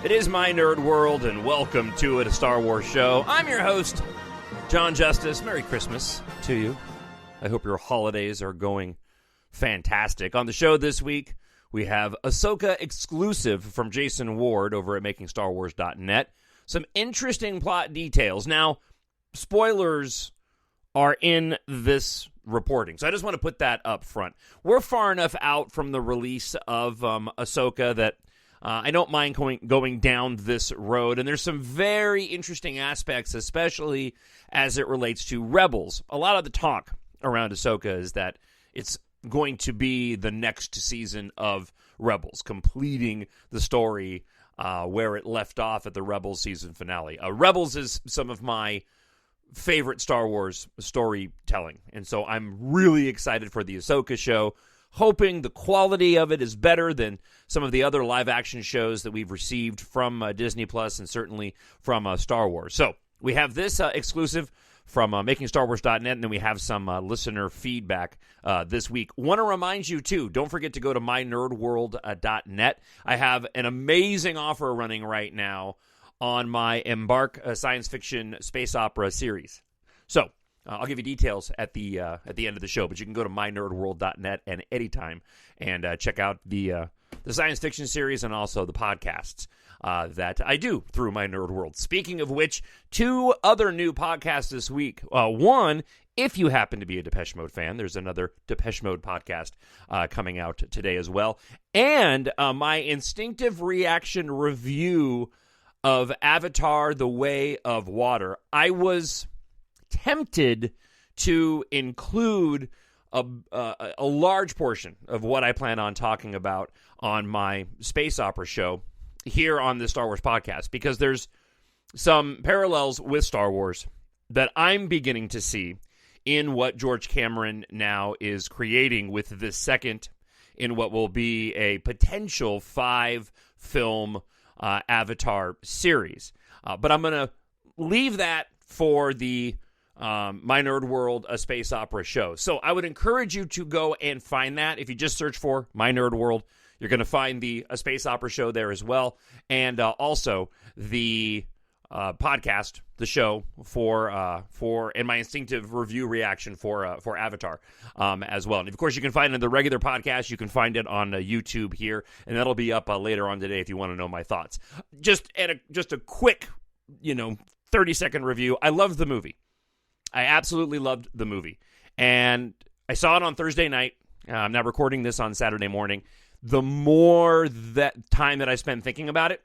It is my nerd world, and welcome to it, a Star Wars show. I'm your host, Jon Justice. Merry Christmas to you. I hope your holidays are going fantastic. On the show this week, we have Ahsoka exclusive from Jason Ward over at MakingStarWars.net. Some interesting plot details. Now, spoilers are in this reporting, so I just want to put that up front. We're far enough out from the release of Ahsoka that I don't mind going down this road, and there's some very interesting aspects, especially as it relates to Rebels. A lot of the talk around Ahsoka is that it's going to be the next season of Rebels, completing the story where it left off at the Rebels season finale. Rebels is some of my favorite Star Wars storytelling, and so I'm really excited for the Ahsoka show, hoping the quality of it is better than some of the other live-action shows that we've received from Disney Plus and certainly from Star Wars. So we have this exclusive from MakingStarWars.net, and then we have some listener feedback this week. Want to remind you, too, don't forget to go to MyNerdWorld.net. I have an amazing offer running right now on my EMBARK science fiction space opera series. So I'll give you details at the end of the show, but you can go to mynerdworld.net and anytime and check out the science fiction series and also the podcasts that I do through My Nerd World. Speaking of which, two other new podcasts this week. One, if you happen to be a Depeche Mode fan, there's another Depeche Mode podcast coming out today as well. And my instinctive reaction review of Avatar: The Way of Water. I was tempted to include a large portion of what I plan on talking about on my space opera show here on the Star Wars podcast, because there's some parallels with Star Wars that I'm beginning to see in what George Cameron now is creating with this second in what will be a potential 5-film Avatar series. But I'm going to leave that for the My Nerd World, a space opera show. So I would encourage you to go and find that. If you just search for My Nerd World, you're going to find a space opera show there as well, and also the podcast, the show for and my instinctive review reaction for Avatar as well. And of course, you can find it in the regular podcast. You can find it on YouTube here, and that'll be up later on today if you want to know my thoughts. Just a quick, 30-second review. I loved the movie. I absolutely loved the movie. And I saw it on Thursday night. I'm now recording this on Saturday morning. The more that time that I spent thinking about it,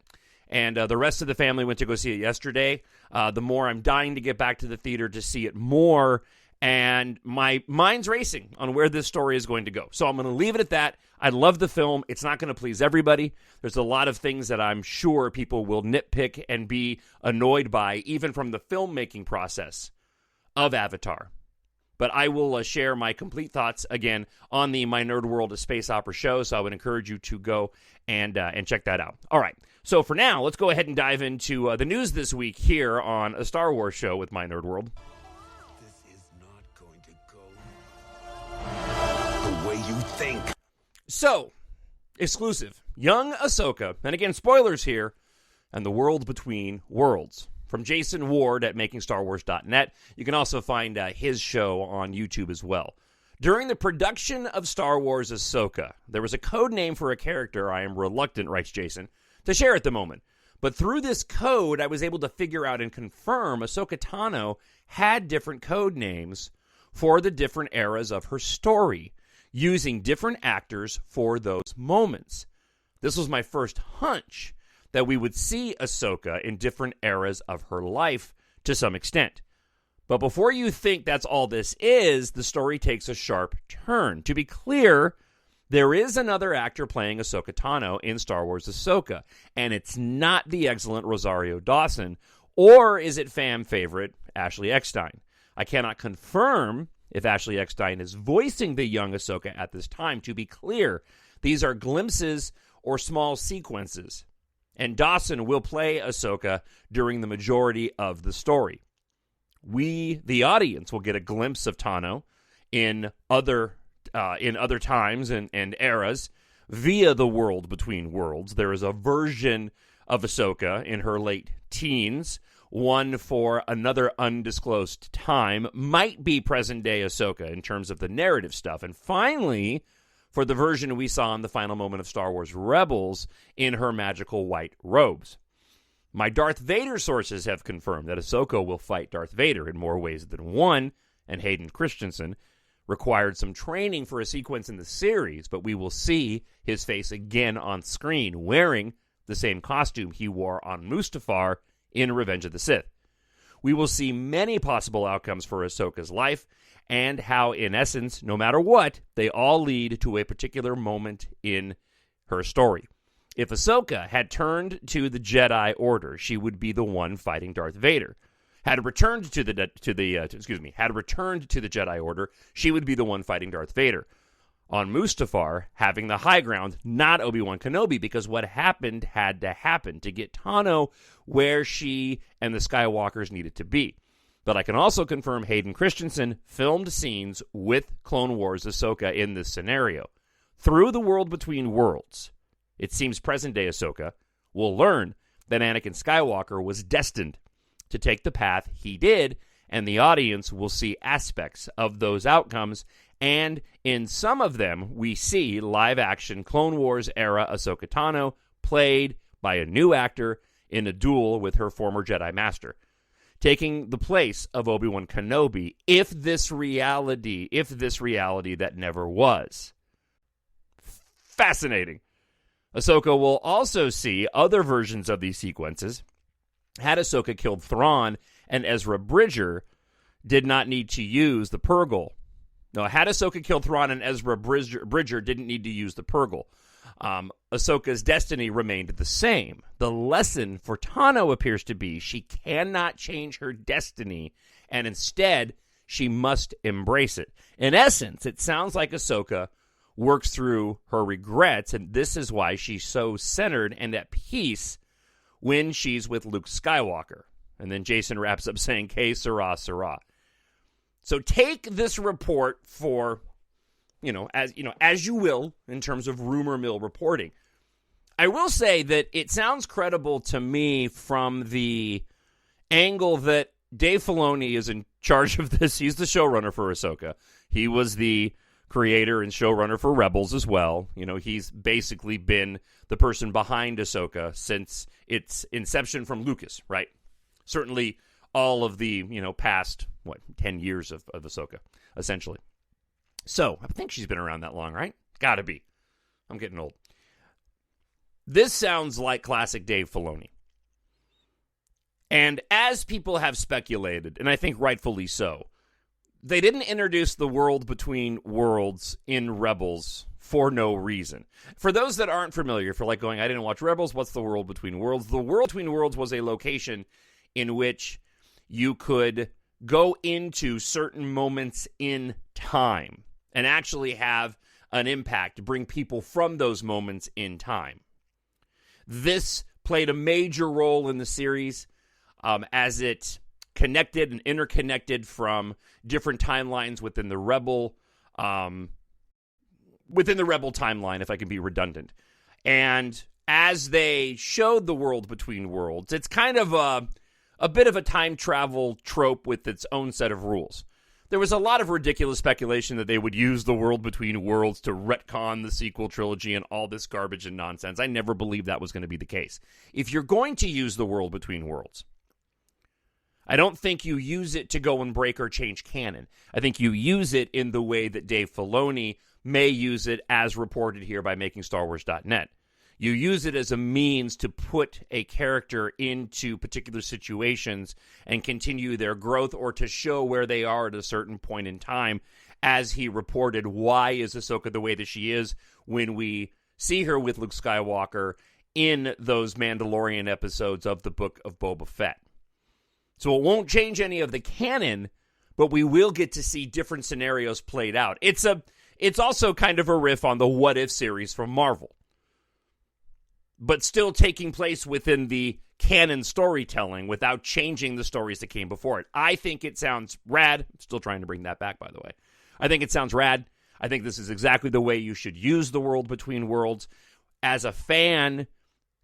and the rest of the family went to go see it yesterday, the more I'm dying to get back to the theater to see it more. And my mind's racing on where this story is going to go. So I'm going to leave it at that. I love the film. It's not going to please everybody. There's a lot of things that I'm sure people will nitpick and be annoyed by, even from the filmmaking process of Avatar. But I will share my complete thoughts again on the My Nerd World of Space Opera show, so I would encourage you to go and check that out. All right, so for now, let's go ahead and dive into the news this week here on a Star Wars show with My Nerd World. This is not going to go the way you think. So, exclusive, young Ahsoka, and again, spoilers here, and the world between worlds. From Jason Ward at MakingStarWars.net. You can also find his show on YouTube as well. During the production of Star Wars Ahsoka, there was a code name for a character I am reluctant, writes Jason, to share at the moment. But through this code, I was able to figure out and confirm Ahsoka Tano had different code names for the different eras of her story, using different actors for those moments. This was my first hunch that we would see Ahsoka in different eras of her life to some extent. But before you think that's all this is, the story takes a sharp turn. To be clear, there is another actor playing Ahsoka Tano in Star Wars Ahsoka, and it's not the excellent Rosario Dawson, or is it fan favorite Ashley Eckstein? I cannot confirm if Ashley Eckstein is voicing the young Ahsoka at this time. To be clear, these are glimpses or small sequences, and Dawson will play Ahsoka during the majority of the story. We, the audience, will get a glimpse of Tano in other times and eras via the world between worlds. There is a version of Ahsoka in her late teens, one for another undisclosed time, might be present-day Ahsoka in terms of the narrative stuff. And finally, for the version we saw in the final moment of Star Wars Rebels in her magical white robes. My Darth Vader sources have confirmed that Ahsoka will fight Darth Vader in more ways than one, and Hayden Christensen required some training for a sequence in the series, but we will see his face again on screen wearing the same costume he wore on Mustafar in Revenge of the Sith. We will see many possible outcomes for Ahsoka's life, and how, in essence, no matter what, they all lead to a particular moment in her story. If Ahsoka had turned to the Jedi Order, she would be the one fighting Darth Vader. Had returned to the Jedi Order, she would be the one fighting Darth Vader. On Mustafar, having the high ground, not Obi-Wan Kenobi, because what happened had to happen to get Tano where she and the Skywalkers needed to be. But I can also confirm Hayden Christensen filmed scenes with Clone Wars Ahsoka in this scenario. Through the world between worlds, it seems present-day Ahsoka will learn that Anakin Skywalker was destined to take the path he did, and the audience will see aspects of those outcomes, and in some of them, we see live-action Clone Wars-era Ahsoka Tano played by a new actor in a duel with her former Jedi Master, taking the place of Obi-Wan Kenobi, if this reality that never was. Fascinating. Ahsoka will also see other versions of these sequences. Had Ahsoka killed Thrawn and Ezra Bridger did not need to use the Purgle. No, had Ahsoka killed Thrawn and Ezra Bridger didn't need to use the Purgle. Ahsoka's destiny remained the same. The lesson for Tano appears to be she cannot change her destiny, and instead she must embrace it. In essence, it sounds like Ahsoka works through her regrets, and this is why she's so centered and at peace when she's with Luke Skywalker. And then Jason wraps up saying, "Que sera, sera." So take this report for, as you will in terms of rumor mill reporting. I will say that it sounds credible to me from the angle that Dave Filoni is in charge of this. He's the showrunner for Ahsoka. He was the creator and showrunner for Rebels as well. He's basically been the person behind Ahsoka since its inception from Lucas, right? Certainly all of the, past, 10 years of Ahsoka, essentially. So, I think she's been around that long, right? Gotta be. I'm getting old. This sounds like classic Dave Filoni. And as people have speculated, and I think rightfully so, they didn't introduce the world between worlds in Rebels for no reason. For those that aren't familiar, for I didn't watch Rebels, what's the world between worlds? The world between worlds was a location in which you could go into certain moments in time and actually have an impact, bring people from those moments in time. This played a major role in the series as it connected and interconnected from different timelines within the Rebel timeline, if I can be redundant. And as they showed the world between worlds, it's kind of a bit of a time travel trope with its own set of rules. There was a lot of ridiculous speculation that they would use the world between worlds to retcon the sequel trilogy and all this garbage and nonsense. I never believed that was going to be the case. If you're going to use the world between worlds, I don't think you use it to go and break or change canon. I think you use it in the way that Dave Filoni may use it, as reported here by MakingStarWars.net. You use it as a means to put a character into particular situations and continue their growth, or to show where they are at a certain point in time. As he reported, why is Ahsoka the way that she is when we see her with Luke Skywalker in those Mandalorian episodes of the Book of Boba Fett. So it won't change any of the canon, but we will get to see different scenarios played out. It's also kind of a riff on the What If series from Marvel, but still taking place within the canon storytelling without changing the stories that came before it. I think it sounds rad. I'm still trying to bring that back, by the way. I think it sounds rad. I think this is exactly the way you should use the world between worlds. As a fan,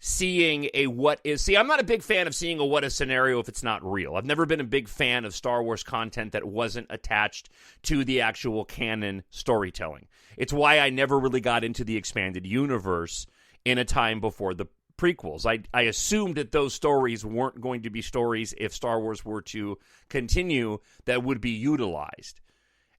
seeing a what is. See, I'm not a big fan of seeing a what if scenario if it's not real. I've never been a big fan of Star Wars content that wasn't attached to the actual canon storytelling. It's why I never really got into the expanded universe in a time before the prequels. I assumed that those stories weren't going to be stories, if Star Wars were to continue, that would be utilized.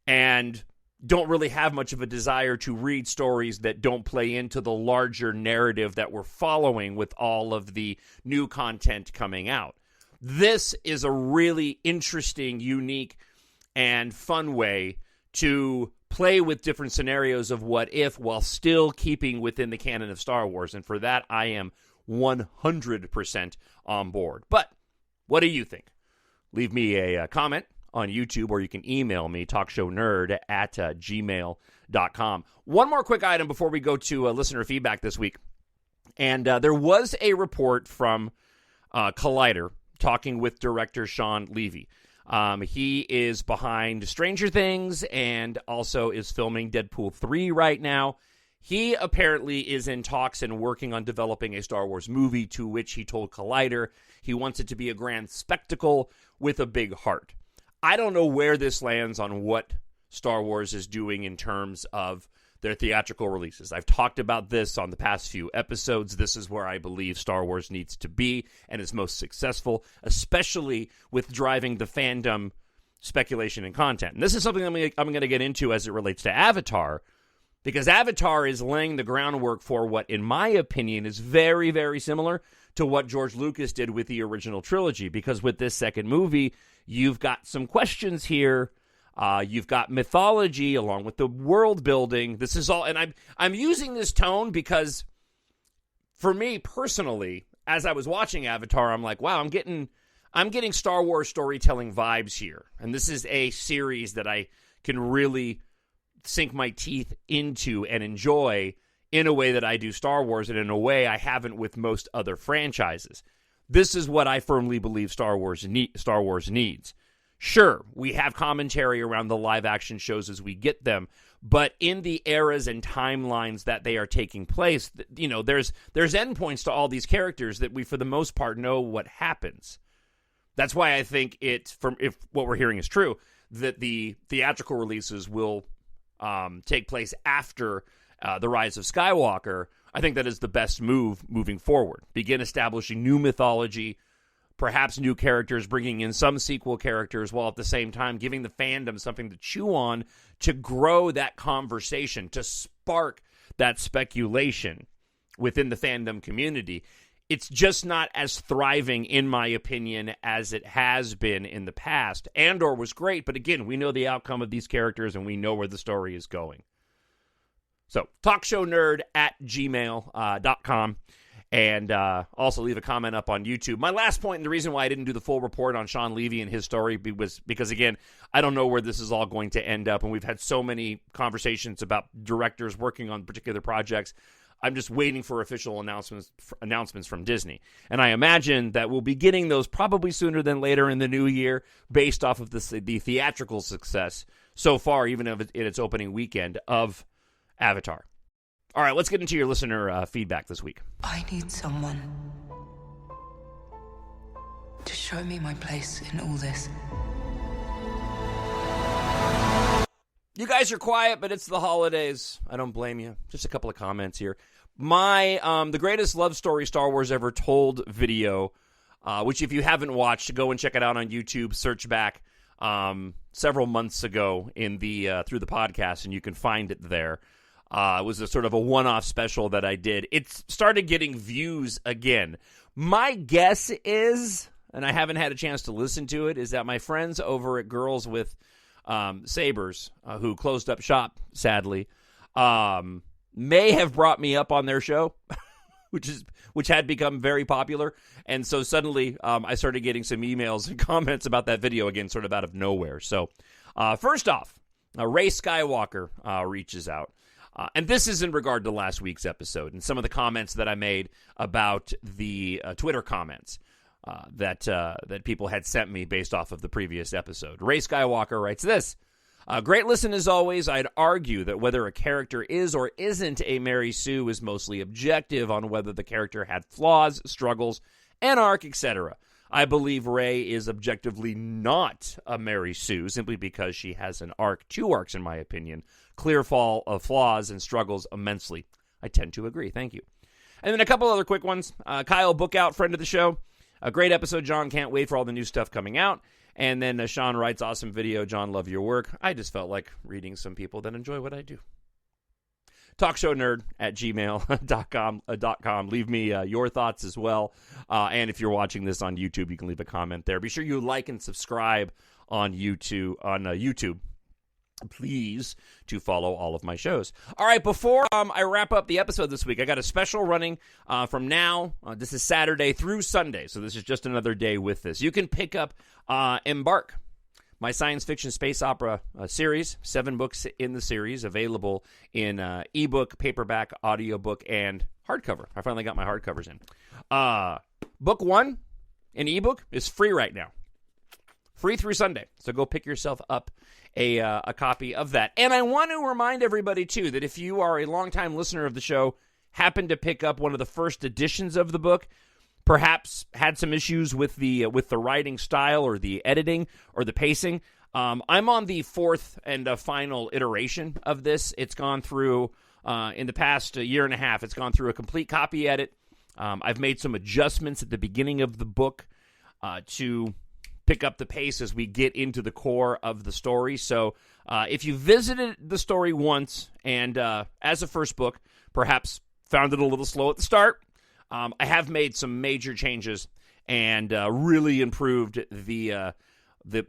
And don't really have much of a desire to read stories that don't play into the larger narrative that we're following with all of the new content coming out. This is a really interesting, unique, and fun way to play with different scenarios of what if while still keeping within the canon of Star Wars. And for that, I am 100% on board. But what do you think? Leave me a comment on YouTube, or you can email me, talkshownerd@gmail.com. One more quick item before we go to listener feedback this week. And there was a report from Collider talking with director Sean Levy. He is behind Stranger Things and also is filming Deadpool 3 right now. He apparently is in talks and working on developing a Star Wars movie, to which he told Collider he wants it to be a grand spectacle with a big heart. I don't know where this lands on what Star Wars is doing in terms of their theatrical releases. I've talked about this on the past few episodes. This is where I believe Star Wars needs to be and is most successful, especially with driving the fandom speculation and content. And this is something I'm going to get into as it relates to Avatar, because Avatar is laying the groundwork for what, in my opinion, is very, very similar to what George Lucas did with the original trilogy. Because with this second movie, you've got some questions here. You've got mythology along with the world building. This is all, and I'm using this tone because, for me personally, as I was watching Avatar, I'm like, wow, I'm getting Star Wars storytelling vibes here. And this is a series that I can really sink my teeth into and enjoy in a way that I do Star Wars, and in a way I haven't with most other franchises. This is what I firmly believe Star Wars needs. Sure, we have commentary around the live-action shows as we get them, but in the eras and timelines that they are taking place, you know, there's endpoints to all these characters that we, for the most part, know what happens. That's why I think if what we're hearing is true, that the theatrical releases will take place after the Rise of Skywalker. I think that is the best move moving forward. Begin establishing new mythology, perhaps new characters, bringing in some sequel characters, while at the same time giving the fandom something to chew on, to grow that conversation, to spark that speculation within the fandom community. It's just not as thriving, in my opinion, as it has been in the past. Andor was great, but again, we know the outcome of these characters and we know where the story is going. So, talkshownerd@gmail.com. And also leave a comment up on YouTube. My last point, and the reason why I didn't do the full report on Sean Levy and his story, was because, again, I don't know where this is all going to end up. And we've had so many conversations about directors working on particular projects. I'm just waiting for official announcements from Disney. And I imagine that we'll be getting those probably sooner than later in the new year, based off of the theatrical success so far, even in its opening weekend, of Avatar. All right, let's get into your listener feedback this week. I need someone to show me my place in all this. You guys are quiet, but it's the holidays. I don't blame you. Just a couple of comments here. My the greatest love story Star Wars ever told video, which if you haven't watched, go and check it out on YouTube. Search back several months ago in the through the podcast, and you can find it there. It was a sort of a one-off special that I did. It started getting views again. My guess is, and I haven't had a chance to listen to it, is that my friends over at Girls with Sabers, who closed up shop, sadly, may have brought me up on their show, which had become very popular. And so suddenly I started getting some emails and comments about that video again, sort of out of nowhere. So first off, Ray Skywalker reaches out. And this is in regard to last week's episode and some of the comments that I made about the Twitter comments that people had sent me based off of the previous episode. Ray Skywalker writes this: Great listen as always. I'd argue that whether a character is or isn't a Mary Sue is mostly objective on whether the character had flaws, struggles, an arc, etc. I believe Rey is objectively not a Mary Sue simply because she has an arc, 2 arcs in my opinion, clear fall of flaws and struggles immensely. I tend to agree. Thank you. And then a couple other quick ones. Kyle Bookout, friend of the show. A great episode, John. Can't wait for all the new stuff coming out. And then Sean writes, awesome video. John, love your work. I just felt like reading some people that enjoy what I do. TalkShowNerd at gmail.com. Leave me your thoughts as well. And if you're watching this on YouTube, you can leave a comment there. Be sure you like and subscribe on YouTube. Please to follow all of my shows. All right, before I wrap up the episode this week, I got a special running from now. This is Saturday through Sunday, so this is just another day with this. You can pick up EMBARK, my science fiction space opera series, 7 books in the series, available in ebook, paperback, audiobook, and hardcover. I finally got my hardcovers in. Book 1 in ebook is free right now. Free through Sunday. So go pick yourself up a copy of that. And I want to remind everybody, too, that if you are a longtime listener of the show, happen to pick up one of the first editions of the book, perhaps had some issues with the writing style or the editing or the pacing, I'm on the 4th and final iteration of this. It's gone through, in the past year and a half, it's gone through a complete copy edit. I've made some adjustments at the beginning of the book to pick up the pace as we get into the core of the story. So if you visited the story once and as a first book, perhaps found it a little slow at the start, I have made some major changes and really improved the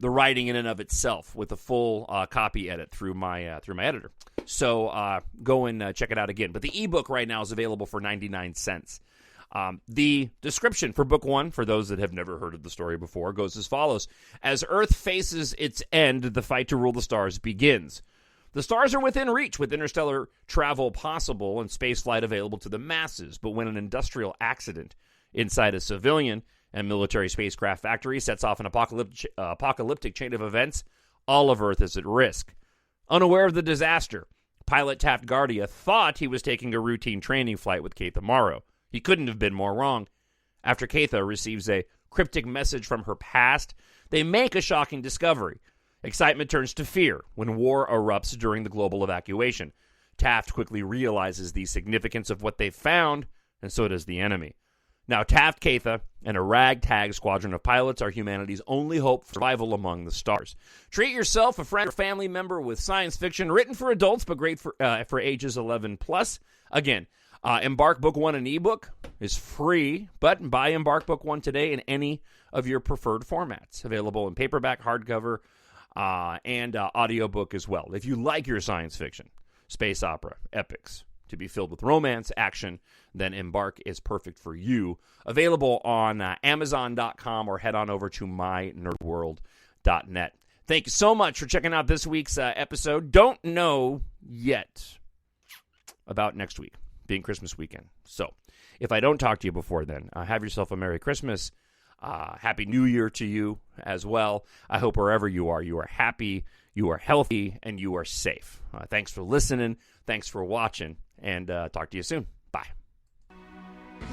writing in and of itself with a full copy edit through my editor. So go and check it out again. But the ebook right now is available for 99 cents. The description for book 1, for those that have never heard of the story before, goes as follows. As Earth faces its end, the fight to rule the stars begins. The stars are within reach, with interstellar travel possible and spaceflight available to the masses. But when an industrial accident inside a civilian and military spacecraft factory sets off an apocalyptic chain of events, all of Earth is at risk. Unaware of the disaster, pilot Taft Guardia thought he was taking a routine training flight with Keitha Morrow. He couldn't have been more wrong. After Keitha receives a cryptic message from her past, they make a shocking discovery. Excitement turns to fear when war erupts during the global evacuation. Taft quickly realizes the significance of what they've found, and so does the enemy. Now, Taft, Keitha, and a ragtag squadron of pilots are humanity's only hope for survival among the stars. Treat yourself, a friend, or family member with science fiction written for adults, but great for ages 11 plus. Again, EMBARK Book 1 and ebook is free, but buy EMBARK Book 1 today in any of your preferred formats. Available in paperback, hardcover, and audiobook as well. If you like your science fiction, space opera, epics, to be filled with romance, action, then EMBARK is perfect for you. Available on Amazon.com or head on over to mynerdworld.net. Thank you so much for checking out this week's episode. Don't know yet about next week, being Christmas weekend. So if I don't talk to you before then, have yourself a Merry Christmas. Happy New Year to you as well. I hope wherever you are happy, you are healthy, and you are safe. Thanks for listening. Thanks for watching, and talk to you soon. Bye.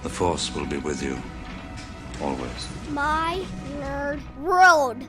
The Force will be with you, always. My Nerd World.